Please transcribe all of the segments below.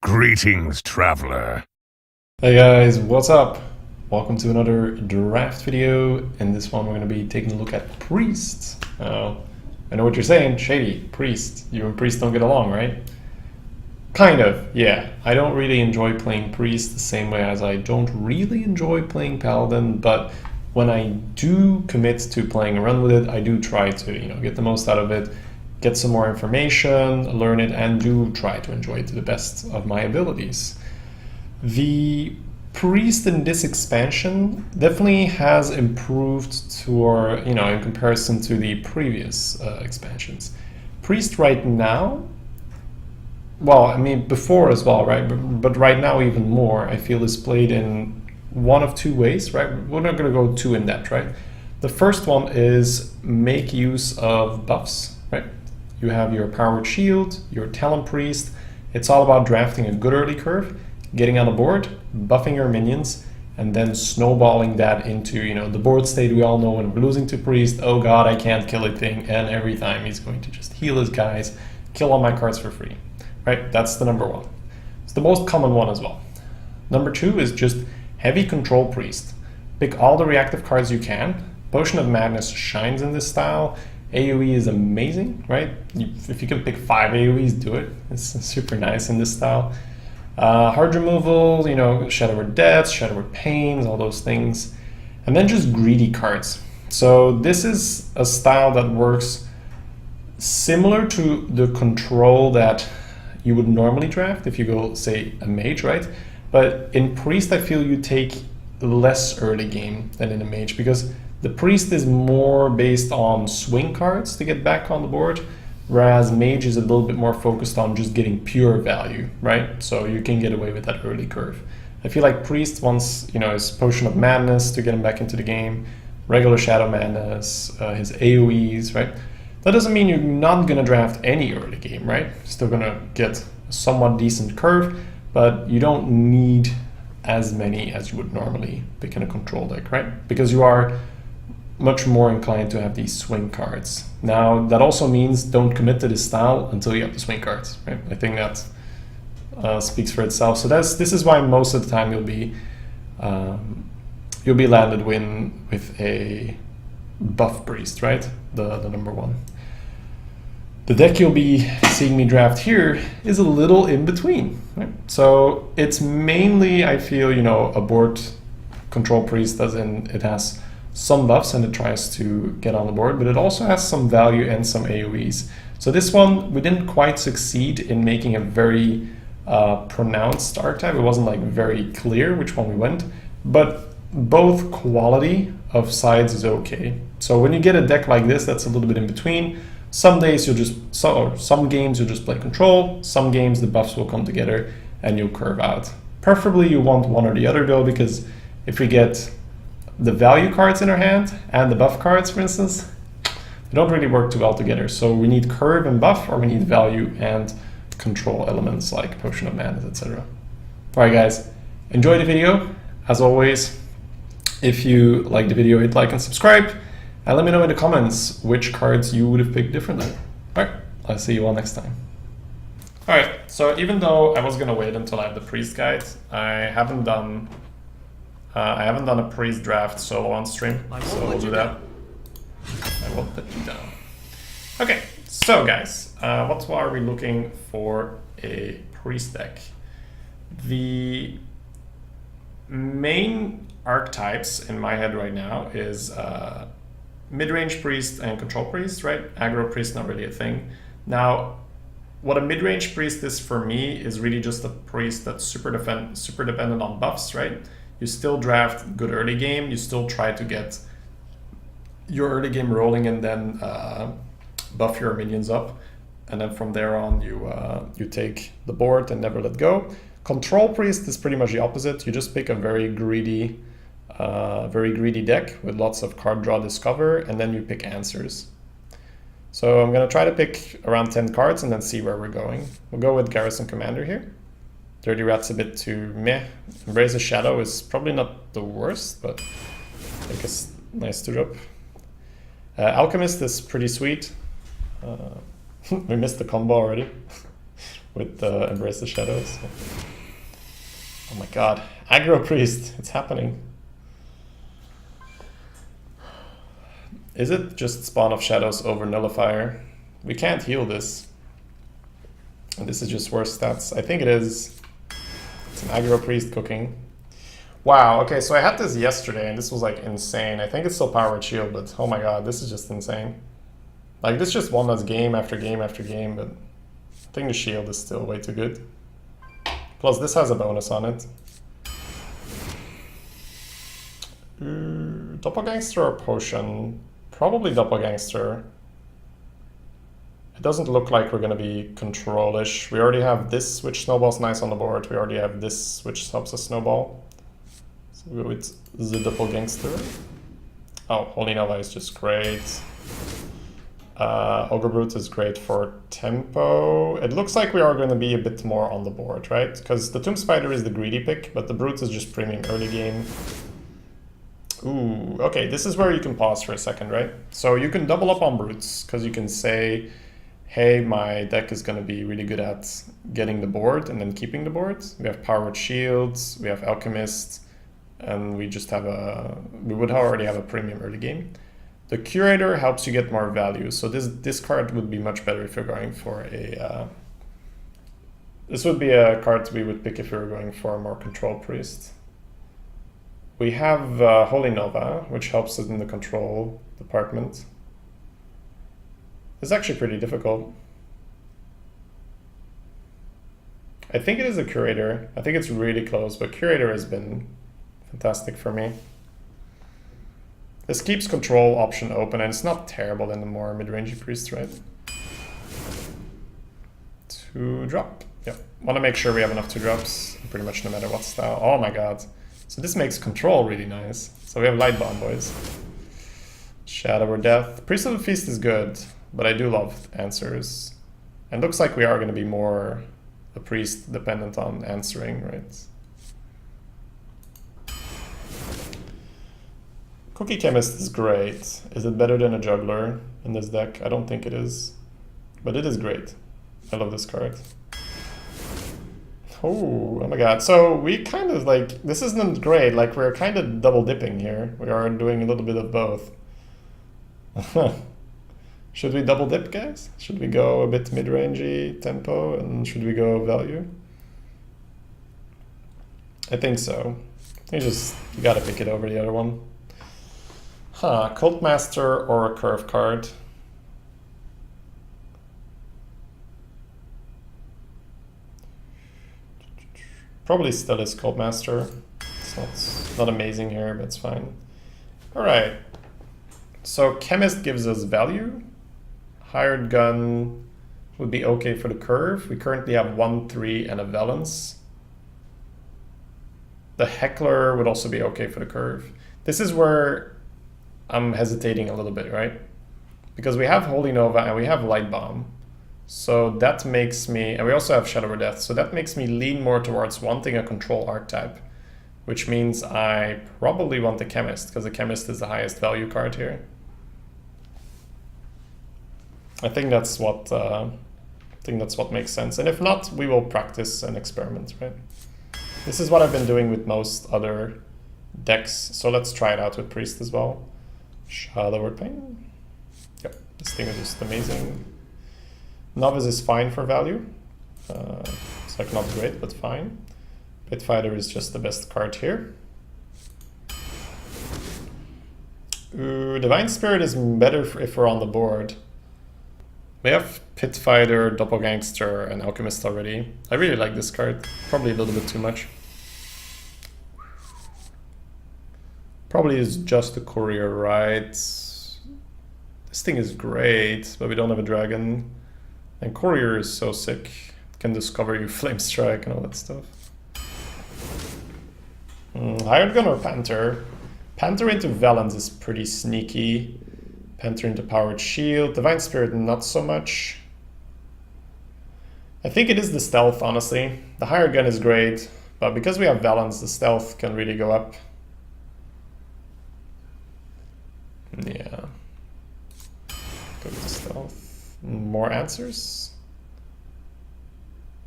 Greetings, traveler. Hey guys, what's up? Welcome to another draft video. In this one, we're going to be taking a look at priests. I know what you're saying, Shady, priest. You and priest don't get along, right? Kind of, yeah. I don't really enjoy playing priest the same way as I don't really enjoy playing paladin, but when I do commit to playing a run with it, I do try to, get the most out of it, get some more information, learn it, and do try to enjoy it to the best of my abilities. The priest in this expansion definitely has improved to, in comparison to the previous expansions. Priest right now, well, I mean before as well, right? But right now even more, I feel is played in one of two ways, right? We're not going to go too in depth, right? The first one is make use of buffs, right? You have your powered shield, your talent priest. It's all about drafting a good early curve, getting on the board, buffing your minions, and then snowballing that into the board state we all know when we're losing to priest. Oh god, I can't kill a thing, and every time he's going to just heal his guys, kill all my cards for free, right? That's the number one. It's the most common one as well. Number two is just heavy control priest. Pick all the reactive cards you can. Potion of Madness shines in this style. AoE is amazing, right? If you can pick 5 AoEs, do it. It's super nice in this style. Hard removal, Shadow Word Deaths, Shadow Word Pains, all those things. And then just greedy cards. So this is a style that works similar to the control that you would normally draft if you go, say, a mage, right? But in priest, I feel you take less early game than in a mage, because the priest is more based on swing cards to get back on the board, whereas mage is a little bit more focused on just getting pure value, right? So you can get away with that early curve. I feel like priest wants, his Potion of Madness to get him back into the game, regular Shadow Madness, his AoEs, right? That doesn't mean you're not going to draft any early game, right? Still going to get a somewhat decent curve, but you don't need as many as you would normally pick in a control deck, right? Because you are much more inclined to have these swing cards. Now, that also means don't commit to this style until you have the swing cards, right? I think that speaks for itself. So this is why most of the time you'll be landed with a buff priest, right? The number one. The deck you'll be seeing me draft here is a little in between, right? So it's mainly, I feel, a board control priest, as in it has some buffs and it tries to get on the board, but it also has some value and some AoEs. So this one, we didn't quite succeed in making a very pronounced archetype. It wasn't like very clear which one we went, but both quality of sides is okay. So when you get a deck like this that's a little bit in between, some days some games you'll just play control, some games the buffs will come together and you'll curve out. Preferably you want one or the other though, because if we get the value cards in our hand and the buff cards, for instance, they don't really work too well together. So we need curve and buff, or we need value and control elements like Potion of Madness, etc. Alright guys, enjoy the video. As always, if you like the video, hit like and subscribe, and let me know in the comments which cards you would have picked differently. Alright, I'll see you all next time. Alright, so even though I was gonna wait until I have the priest guide, I haven't done a priest draft solo on stream, so we'll do that. I will put you down. Okay, so guys, what are we looking for a priest deck? The main archetypes in my head right now is mid-range priest and control priest, right? Aggro priest, not really a thing. Now, what a mid-range priest is for me is really just a priest that's super dependent on buffs, right? You still draft good early game, you still try to get your early game rolling and then buff your minions up. And then from there on, you take the board and never let go. Control priest is pretty much the opposite. You just pick a very greedy deck with lots of card draw discover, and then you pick answers. So I'm gonna try to pick around 10 cards and then see where we're going. We'll go with Garrison Commander here. Dirty Rat's a bit too meh. Embrace the Shadow is probably not the worst, but I think it's nice to drop. Alchemist is pretty sweet. We missed the combo already. with Embrace the Shadows. Oh my god. Aggro Priest, it's happening. Is it just Spawn of Shadows over Nullifier? We can't heal this. And this is just worse stats. I think it is. It's an Aggro Priest cooking. Wow, okay, so I had this yesterday and this was like insane. I think it's still Power Shield, but oh my god, this is just insane. Like this just won us game after game after game, but I think the shield is still way too good. Plus this has a bonus on it. Doppelgangster or Potion? Probably Doppelgangster. It doesn't look like we're gonna be control-ish. We already have this, which snowballs nice on the board. We already have this, which helps us snowball. So we go with the Doppelgangster. Oh, Holy Nova is just great. Ogre Brute is great for tempo. It looks like we are going to be a bit more on the board, right? Because the Tomb Spider is the greedy pick, but the Brute is just premium early game. Ooh, okay, this is where you can pause for a second, right? So you can double up on Brutes, because you can say, hey, my deck is going to be really good at getting the board and then keeping the board. We have Powered Shields, we have Alchemist, and we just have we would already have a premium early game. The Curator helps you get more value. So this card would be much better if you're going for a... this would be a card we would pick if we were going for a more control priest. We have Holy Nova, which helps us in the control department. It's actually pretty difficult. I think it is a Curator. I think it's really close, but Curator has been fantastic for me. This keeps control option open, and it's not terrible in the more mid-rangey priest, right? 2 drop. Yep. Want to make sure we have enough 2 drops, pretty much no matter what style. Oh my god. So this makes control really nice. So we have Light Bomb, boys. Shadow or Death. Priest of the Feast is good, but I do love answers. And looks like we are going to be more a priest dependent on answering, right? Cookie Chemist is great. Is it better than a Juggler in this deck? I don't think it is. But it is great. I love this card. Oh my god. So we kind of like... This isn't great. Like we're kind of double dipping here. We are doing a little bit of both. Should we double dip, guys? Should we go a bit mid-rangey tempo? And should we go value? I think so. You gotta pick it over the other one. Huh, Cult Master or a curve card? Probably still is Cult Master. It's not amazing here, but it's fine. Alright. So Chemist gives us value. Hired Gun would be okay for the curve. We currently have 1, 3, and a Valence. The Heckler would also be okay for the curve. This is where I'm hesitating a little bit, right? Because we have Holy Nova and we have Light Bomb. So that makes me, and we also have Shadow or Death, so that makes me lean more towards wanting a control archetype, which means I probably want the Chemist, because the Chemist is the highest value card here. I think that's what makes sense. And if not, we will practice and experiment, right? This is what I've been doing with most other decks, so let's try it out with Priest as well. Shadow or Pain. Yep, this thing is just amazing. Novice is fine for value. It's like not great, but fine. Pit Fighter is just the best card here. Ooh, Divine Spirit is better if we're on the board. We have Pit Fighter, Doppelgangster, and Alchemist already. I really like this card. Probably a little bit too much. Probably is just a courier, right? This thing is great, but we don't have a dragon. And courier is so sick. It can discover you flame strike and all that stuff. Hired Gun or Panther? Panther into Valence is pretty sneaky. Panther into Powered Shield. Divine Spirit not so much. I think it is the stealth, honestly. The Hired Gun is great, but because we have Valence, the stealth can really go up. Yeah. Go to stealth. More answers?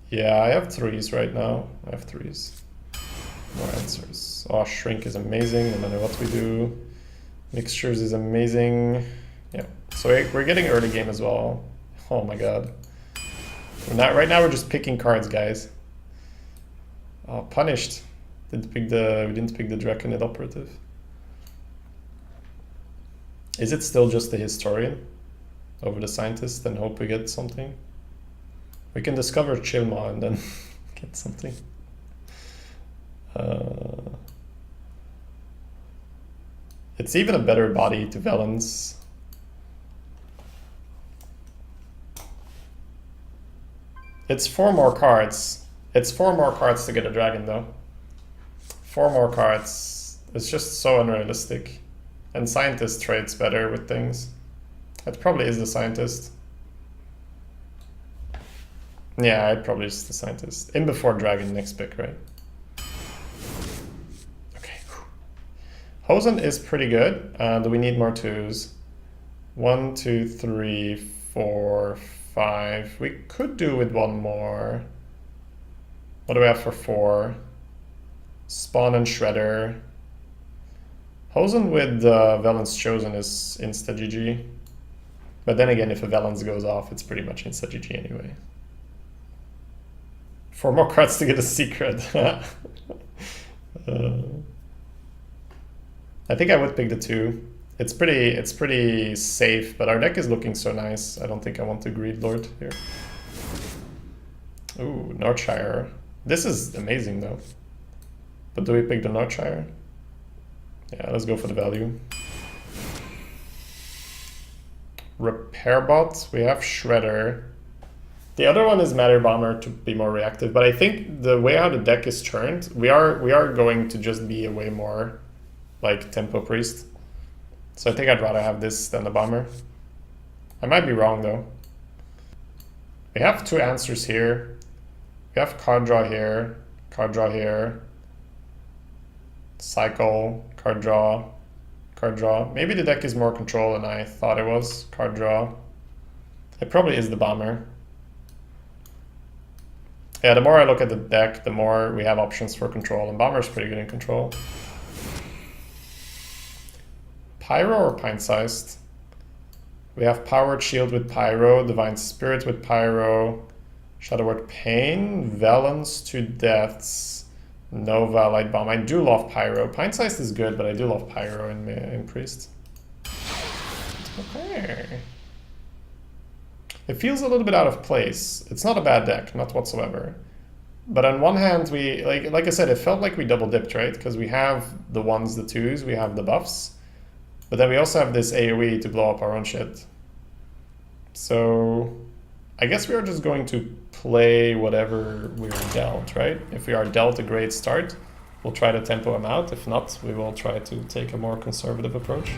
Yeah, I have 3s right now. I have 3s. More answers. Oh, shrink is amazing no matter what we do. Mixtures is amazing. Yeah, so we're getting early game as well. Oh my god. Right now we're just picking cards, guys. Oh, punished. We didn't pick the Draconid operative. Is it still just the historian over the scientist and hope we get something? We can discover Chilma and then get something. It's even a better body to Valence. It's 4 more cards. It's 4 more cards to get a dragon though. 4 more cards. It's just so unrealistic. And scientist trades better with things. It probably is the scientist. Yeah, it probably is the scientist. In before dragon next pick, right? Okay. Hosen is pretty good. Do we need more 2s? 1, 2, 3, 4, 5. We could do with 1 more. What do we have for 4? Spawn and Shredder. Hosen with Valence Chosen is insta-GG. But then again, if a Valence goes off, it's pretty much insta-GG anyway. 4 more cards to get a secret. I think I would pick the 2. It's pretty safe, but our deck is looking so nice. I don't think I want to Greed Lord here. Ooh, Northshire. This is amazing though. But do we pick the Northshire? Yeah, let's go for the value. Repairbot, we have Shredder. The other one is Matter Bomber to be more reactive, but I think the way how the deck is turned, we are going to just be a way more like Tempo Priest. So I think I'd rather have this than the Bomber. I might be wrong though. We have 2 answers here. We have card draw here, card draw here. Cycle, card draw, card draw. Maybe the deck is more control than I thought it was. Card draw. It probably is the Bomber. Yeah, the more I look at the deck, the more we have options for control, and Bomber's pretty good in control. Pyro or Pint-Sized? We have Powered Shield with Pyro, Divine Spirit with Pyro, Shadow Word Pain, Valence to Deaths, Nova, Light Bomb. I do love Pyro. Pint-Sized is good, but I do love Pyro in Priest. Okay. It feels a little bit out of place. It's not a bad deck, not whatsoever. But on one hand, we like I said, it felt like we double dipped, right? Because we have the 1s, the 2s, we have the buffs. But then we also have this AoE to blow up our own shit. So I guess we are just going to play whatever we are dealt, right? If we are dealt a great start, we'll try to tempo him out. If not, we will try to take a more conservative approach.